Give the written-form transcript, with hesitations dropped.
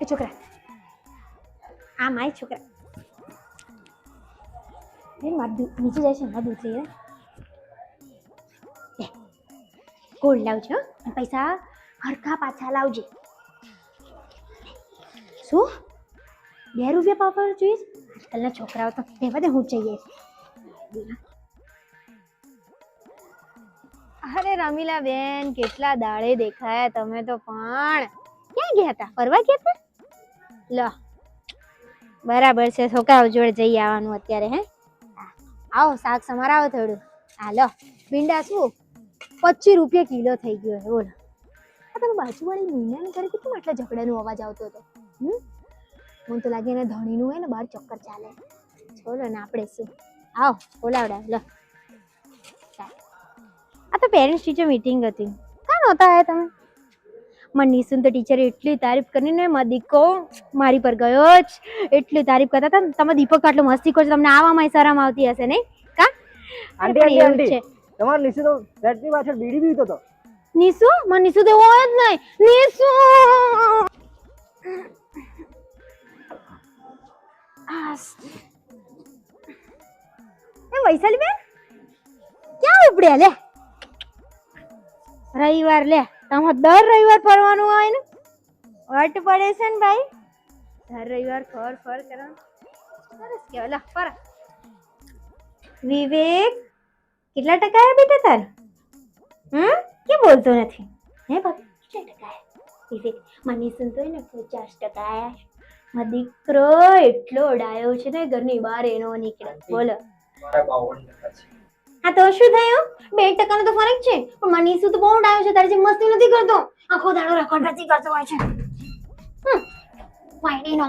એ છોકરા આ માય છોકરા એ માર નીચે જાય છે માર દૂધ લઈએ ગોળ લાવજો અને પૈસા હરખા પાછા લાવજે શું 2 રૂપિયા પાપડ જોઈએ આજકાલના છોકરાઓ તો કહેવા દે હું જઈએ અરે રમીલા બેન કેટલા દાડે દેખાયા તમે તો પણ ક્યાં ગયા હતા ફરવા ગયા હતા લો બરાબર છે છોકરાઓ જોડે જઈ આવવાનું અત્યારે હે આવો શાક સમારાવો થોડું હા લો ભીંડા શું 25 રૂપિયા કિલો થઈ ગયો છે બોલો આ તમે બાજુવાળી મીનાને ઘરે કેટલું આટલા ઝઘડાનો અવાજ આવતો હતો મને તો લાગે એને ધણીનું હોય ને બહાર ચક્કર ચાલે બોલો ને આપણે શું આવો બોલાવડા લો આ તો પેરેન્ટ્સ ટીચર મીટિંગ હતી કાં નહોતા આવ્યા તમે મને નિશુન તો ટીચરે એટલી તારીફ કરીને મારો દીકો મારી પર ગયો જ એટલી તારીફ કરતા હતા તમે દીપક આટલો મસ્તી કરો તમને આવામાં શરમ આવતી હશે નહીં કા આંટી આંટી તમાર નિશુ તો ફ્લેટની પાછળ બીડી પીતો હતો નિશુ મને નિશુ તો હોય જ નહીં નિશુ એ વૈશાલી બેન ક્યાં ઉપડ્યા લે રવિવાર લે તમે દર રવિવાર ફરવાનું હોય ને વટ પડે છે ને ભાઈ દર રવિવાર ફર કરવાનું સરસ કેવા લા ફર વિવેક કેટલા ટકા આવ્યા બેટા તાર કેમ બોલતો નથી હે બાપુ કેટલા ટકા આવ્યા વિવેક મને સુનતો ને 50% આવ્યા મારો દીકરો એટલો ડાયો છે ને ઘરની બહાર એનો નીકળે બોલો હા તો શું થયું 2% નો તો ફરક છે પણ મનીષુ તો બહુ ડાયો છે તારી જેમ મસ્તી નથી કરતો આખો દાડો રેકોર્ડ નથી કરતો હોય છે વાઈડીનો